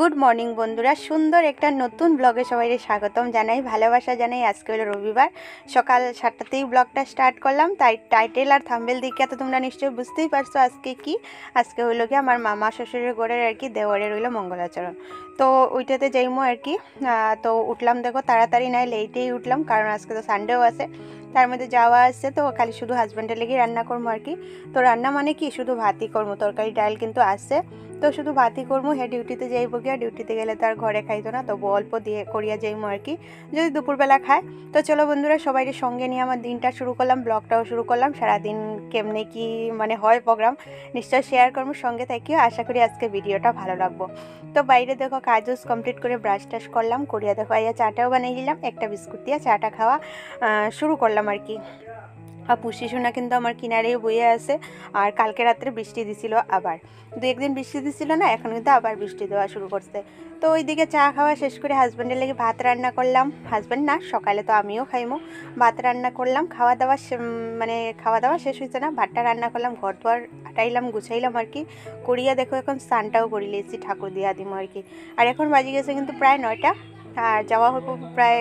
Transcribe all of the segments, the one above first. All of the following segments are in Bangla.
गुड मर्निंग बंधुरा सुंदर एक नतून ब्लगे सबाई स्वागतम जानाई भालोबासा जानाई। आज के हलो रविवार सकाल 7टातेई ब्लगटा स्टार्ट करलाम। ताई टाइटेल और थाम्बनेल देखे तो तोमरा निश्चय बुझतेई पारछो आजके कि आजके हलो कि आमार मामा शशुरेर घरेर आर कि देवरेर हलो मंगलाचरण। तो ओइटाते जाइमो आर कि तो उठलाम देखो ताड़ाताड़ी नाई लेटेई उठलाम कारण आजके तो सानडेओ आछे तार मध्य जावा आछे। तो खाली शुधु हाजबैंडेर लेगेई रान्ना करबो आर कि। तो रान्ना माने कि शुधु भातई करबो, तरकारी डाल किन्तु आछे तो शुधु भातई करबो। हे डिउटीते जाइबो गिया, डिउटीते गेले तो आर घरे खाइतो ना, तबु अल्प दिए करिया जाइमो आर कि जदि दुपुरबेला खाय। तो चलो बंधुरा सबाइके संगे निये आमार दिनटा शुरू करलाम, ब्लगटाओ शुरू करलाम। सारा दिन केमने कि माने हय प्रोग्राम निश्चय शेयर करबो, संगे थाकिओ। आशा करी आजके भिडियोटा भालो लागबो। तो बाइरे देखो काज कमप्लीट करे ब्राश टाश करलाम, करिया देखो आइया चाटाओ बानिये दिलाम। एकटा बिस्कुट दिये चाटा खावा शुरू करलाम आर कि। আর পুষি সোনা কিন্তু আমার কিনারেই বইয়ে আছে। আর কালকে রাত্রে বৃষ্টি দিছিল, আবার দু একদিন বৃষ্টি দিছিল না, এখন কিন্তু আবার বৃষ্টি দেওয়া শুরু করছে। তো ওইদিকে চা খাওয়া শেষ করে হাজব্যান্ডের লেগে ভাত রান্না করলাম। হাজব্যান্ড না, সকালে তো আমিও খাইমো। ভাত রান্না করলাম, খাওয়া দাওয়া মানে খাওয়া দাওয়া শেষ হয়েছে না, ভাতটা রান্না করলাম, ঘর দুয়ার আটাইলাম, গুছাইলাম আর কি। করিয়া দেখো এখন স্নানটাও করি লেছি, ঠাকুর দিয়া দিমো আর কি। আর এখন বাজে গেছে কিন্তু প্রায় 9টা আর যাওয়া হবো প্রায়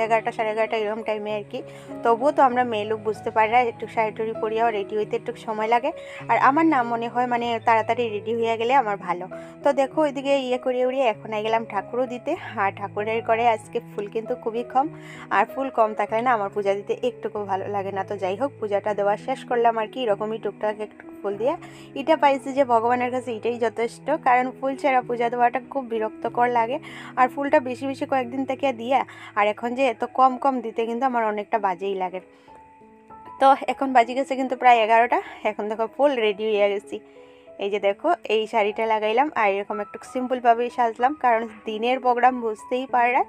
11টা সাড়ে 11টা এরকম টাইমে আর কি। তবুও তো আমরা মেয়ে লোক বুঝতে পারি না, একটু শাড়ি টুড়ি পরিয়াও রেডি হইতে একটু সময় লাগে। আর আমার না মনে হয় মানে তাড়াতাড়ি রেডি হয়ে গেলে আমার ভালো। তো দেখো ওইদিকে ইয়ে করিয়ে উড়িয়ে এখন গেলাম ঠাকুরও দিতে। আর ঠাকুরের করে আজকে ফুল কিন্তু খুবই কম, আর ফুল কম থাকলে না আমার পূজা দিতে একটুকু ভালো লাগে না। তো যাই হোক পূজাটা দেওয়া শেষ করলাম আর কি। এরকমই টুকটাক একটু ফুল দিয়ে এটা পাইছি যে ভগবানের কাছে এটাই যথেষ্ট, কারণ ফুল ছাড়া পূজা দেওয়াটা খুব বিরক্তকর লাগে। আর ফুলটা বেশি বেশি কয়েকদিন থেকে দিয়া আর এখন যে এত কম কম দিতে কিন্তু আমার অনেকটা বাজেই লাগে। তো এখন বাজে গেছে কিন্তু প্রায় 11টা। এখন দেখো ফুল রেডি হয়ে গেছি। এই যে দেখো এই শাড়িটা লাগাইলাম আর এরকম একটু সিম্পলভাবেই সাজলাম, কারণ দিনের প্রোগ্রাম বুঝতেই পারে।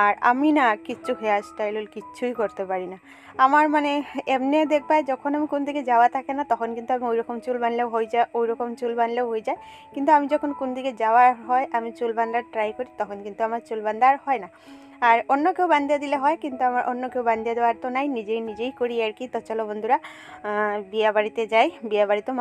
আর আমি না কিচ্ছু হেয়ার স্টাইল কিচ্ছুই করতে পারি না। আমার মানে এমনি দেখবা যখন আমি কোন দিকে যাওয়া থাকে না তখন কিন্তু আমি ওইরকম চুল বাঁধলেও হয়ে যায়, ওইরকম চুল বাঁধলেও হয়ে যায়। কিন্তু আমি যখন কোন দিকে যাওয়ার হয় আমি চুল বাঁধার ট্রাই করি, তখন কিন্তু আমার চুল বাঁধা আর হয় না। আর অন্য কেউ বাঁধিয়ে দিলে হয়, কিন্তু আমার অন্য কেউ বাঁধিয়ে দেওয়ার তো নাই, নিজেই করি আর কি। তো চলো বন্ধুরা বিয়া বাড়িতে যাই। বিয়া বাড়ি তো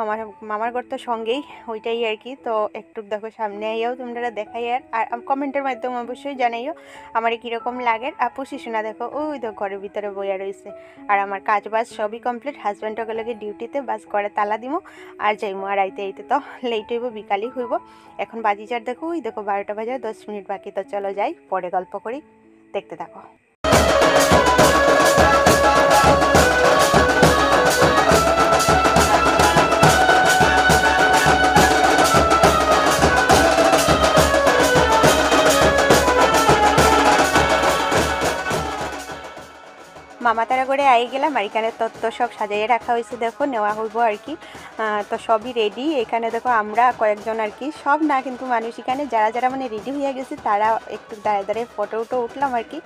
মামার ঘর তো সঙ্গেই, ওইটাই আর কি। তো একটু দেখো সামনে আইয়াও তোমরা দেখাই আর কমেন্টের মাধ্যমে অবশ্যই জানাইও আমার কীরকম লাগে। আপু শিশুনা দেখো ওই তো ঘরের ভিতরে বইয়া রয়েছে। আর আমার কাজ বাজ সবই কমপ্লিট। হাজব্যান্ডও গেলে ডিউটিতে, বাস ঘরে তালা দিমো আর যাইমো। আর আইতে তো লেট হইব, বিকালই হইব। এখন বাজি চার দেখো ওই দেখো 12টা বাজে 10 মিনিট বাকি। তো চলো যাই, পরে গল্প করি, দেখতে থাকো। মামা তারা করে আই গেলাম। আর এখানে তত্ত্ব সব সাজাইয়ে রাখা হয়েছে, দেখো নেওয়া হইব আর কি। তো সবই রেডি। এখানে দেখো আমরা কয়েকজন আর কি, সব না কিন্তু মানুষ এখানে যারা যারা মানে রেডি হয়ে গেছে তারা একটু দাঁড়িয়ে দাঁড়িয়ে ফটো উঠলাম আর কি।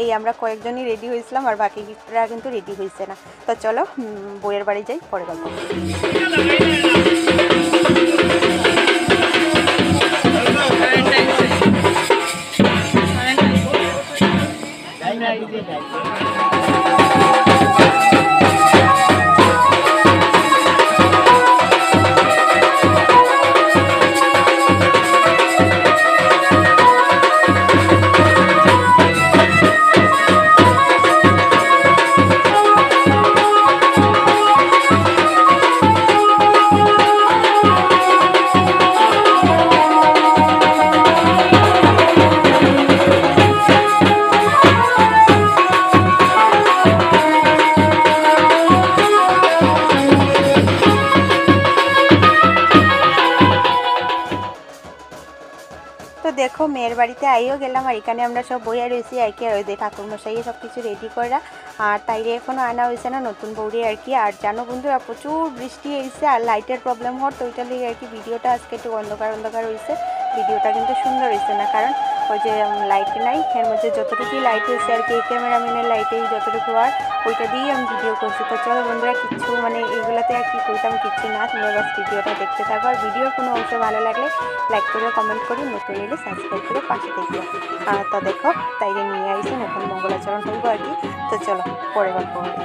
এই আমরা কয়েকজনই রেডি হয়েছিলাম, আর বাকিরা কিন্তু রেডি হয়েছে না। তো চলো বইয়ের বাড়ি যাই, পরে গল্প। তো দেখো মেয়ের বাড়িতে আইও গেলাম। আর এখানে আমরা সব বইয়া রয়েছি আর কি। আর ওই ঠাকুরমশাই সব কিছু রেডি করা, আর তাইরে এখনও আনা হয়েছে না নতুন বউরে আর কি। আর জানো বন্ধুরা প্রচুর বৃষ্টি হয়েছে আর লাইটের প্রবলেম হওয়ার, তো ওইটা লিগে আর কি ভিডিওটা আজকে একটু অন্ধকার হয়েছে। ভিডিওটা কিন্তু সুন্দর হয়েছে না, কারণ ওই যে লাইট নাই, এর মধ্যে যতটুকুই লাইট হয়েছে আর কি, এই ক্যামেরাম্যানের লাইটেই যতটুকু আর ওইটা দিয়েই আমি ভিডিও করছি। তো চলো বন্ধুরা কিচ্ছু মানে এগুলোতে আর কি করতাম কিচ্ছু না, তোমরা বাস ভিডিওটা দেখতে থাকো। আর ভিডিওর কোনো অংশ ভালো লাগলে লাইক করে কমেন্ট করি, নতুন এলে সাবস্ক্রাইব করে পাশে দেখো। তো দেখো তাইরে নিয়ে আইসেন, এখন মঙ্গলাচরণ করবো আর কি। তো চলো পরে গল্প হবে।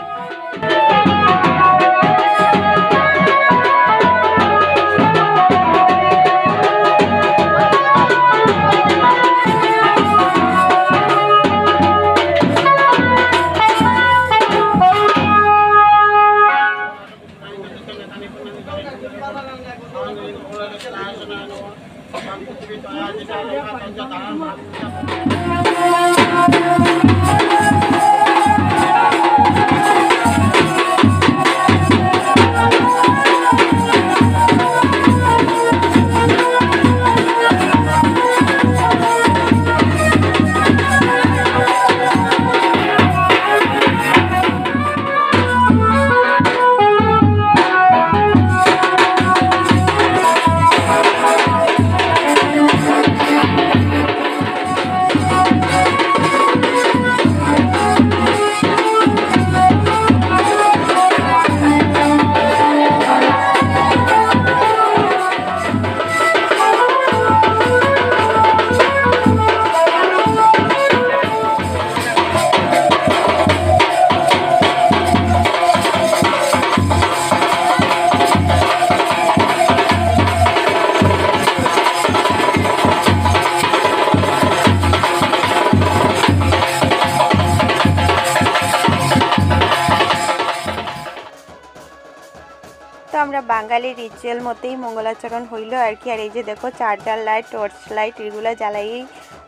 বন্ধুরা বাঙালি রিচুয়াল মতেই মঙ্গলাচরণ হইল আর কি। আর এই যে দেখো চার্জার লাইট, টর্চ লাইট এগুলো জ্বালাই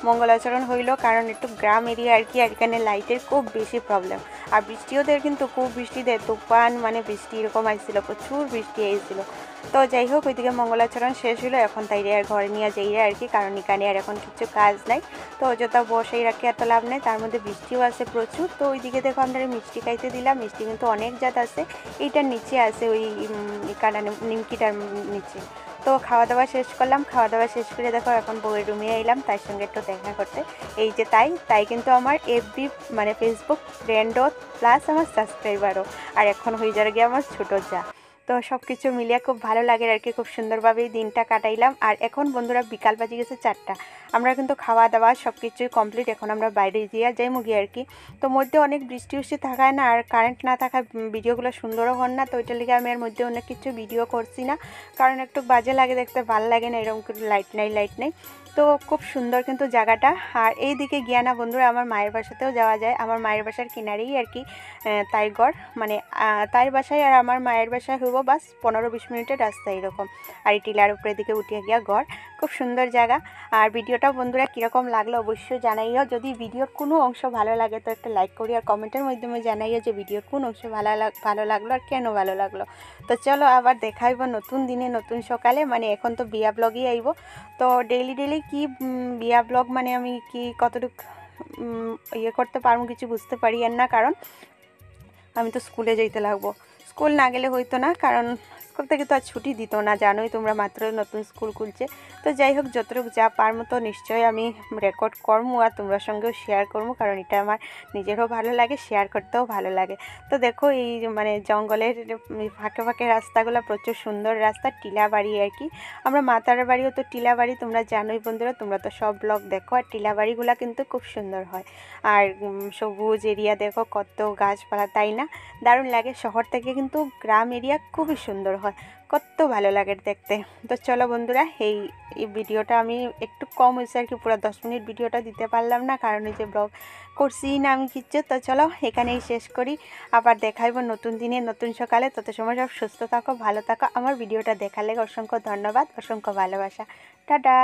মঙ্গলাচরণ হইল, কারণ একটু গ্রাম এরিয়া আর কি, আর এখানে লাইটের খুব বেশি প্রবলেম। আর বৃষ্টিও দেয়, কিন্তু খুব বৃষ্টি দেয়, তুফান মানে বৃষ্টি এরকম আইছিল, প্রচুর বৃষ্টি আইছিল। তো যাই হোক ওইদিকে মঙ্গলাচরণ শেষ হলো, এখন তাই আর ঘরে নিয়ে যাই আর কি, কারণ এখানে আর এখন কিছু কাজ নাই। তো অযথা বসেই রাখি এত লাভ নেই, তার মধ্যে বৃষ্টিও আছে প্রচুর। তো ওইদিকে দেখো আমরা মিষ্টি খাইতে দিলাম, মিষ্টি কিন্তু অনেক জাত আছে, এইটার নিচে আছে ওই কাটা নিমকিটার নিচে। তো খাওয়া দাওয়া শেষ করলাম, খাওয়া দাওয়া শেষ করে দেখো এখন বউয়ের রুমে এলাম তার সঙ্গে একটু দেখা করতে। এই যে তাই কিন্তু আমার এফবি মানে ফেসবুক ফ্রেন্ডও প্লাস আমার সাবস্ক্রাইবারও, আর এখন হয়ে যাবে গিয়ে আমার ছোটো যা। তো সব কিছু মিলিয়ে খুব ভালো লাগে আর কি, খুব সুন্দরভাবেই দিনটা কাটাইলাম। আর এখন বন্ধুরা বিকাল বাজে গেছে 4টা, আমরা কিন্তু খাওয়া দাওয়া সব কিছুই কমপ্লিট, এখন আমরা বাইরে দিয়ে যাই মুগি আর কি। তো মধ্যে অনেক বৃষ্টি থাকায় না, আর কারেন্ট না থাকায় ভিডিওগুলো সুন্দরও হন না, তো ওইটার লিগে আমি এর মধ্যে অনেক কিছু ভিডিও করছি না, কারণ একটু বাজে লাগে দেখতে, ভালো লাগে না এরকম করে লাইট নেই। তো খুব সুন্দর কিন্তু জায়গাটা। আর এই দিকে গিয়া না বন্ধুরা আমার মায়ের বাসাতেও যাওয়া যায়, আমার মায়ের বাসার কিনারেই আর কি তাই ঘর, মানে তাই বাসায় আর আমার মায়ের বাসায় হইব বাস 15-20 মিনিটের রাস্তা এরকম। আর এই টিলার উপরের দিকে উঠিয়ে গিয়া ঘর, খুব সুন্দর জায়গা। আর ভিডিওটা বন্ধুরা কীরকম লাগলো অবশ্যই জানাইও, যদি ভিডিওর কোনো অংশ ভালো লাগে তো একটা লাইক করি, আর কমেন্টের মাধ্যমে জানাইও যে ভিডিওর কোন অংশ ভালো লাগলো আর কেন ভালো লাগলো। তো চলো আবার দেখাইব নতুন দিনে নতুন সকালে, মানে এখন তো বিয়া ব্লগই আইব। তো ডেইলি কি বিয়া ব্লগ মানে আমি কি কতটুকু ইয়ে করতে পারবো কিছু বুঝতে পারি আর না, কারণ আমি তো স্কুলে যেতে লাগবো, স্কুল না গেলে হইতো না, কারণ স্কুল থেকে তো আর ছুটি দিত না, জানোই তোমরা, মাত্র নতুন স্কুল খুলছে। তো যাই হোক যতটুকু যা পার মতো নিশ্চয়ই আমি রেকর্ড করবো আর তোমরা সঙ্গেও শেয়ার করবো, কারণ এটা আমার নিজেরও ভালো লাগে, শেয়ার করতেও ভালো লাগে। তো দেখো এই মানে জঙ্গলের ফাঁকে রাস্তাগুলো প্রচুর সুন্দর রাস্তা, টিলা বাড়ি আর কি। আমরা মাতার বাড়িও তো টিলা বাড়ি, তোমরা জানোই বন্ধুরা, তোমরা তো সব ব্লগ দেখো। আর টিলা বাড়িগুলো কিন্তু খুব সুন্দর হয়, আর সবুজ এরিয়া দেখো, কত গাছপালা, তাই না? দারুণ লাগে। শহর থেকে কিন্তু গ্রাম এরিয়া খুবই সুন্দর হয়, কত ভালো লাগে দেখতে। তো চলো বন্ধুরা এই ভিডিওটা আমি একটু কম হয়েছে আর কি, পুরো 10 মিনিট ভিডিওটা দিতে পারলাম না, কারণ এই যে ব্লগ করছি না আমি কিচ্ছু। তো চলো এখানেই শেষ করি, আবার দেখাইব নতুন দিনে নতুন সকালে। তত সময় সব সুস্থ থাকো, ভালো থাকো। আমার ভিডিওটা দেখার লেগে অসংখ্য ধন্যবাদ, অসংখ্য ভালোবাসা। টাটা।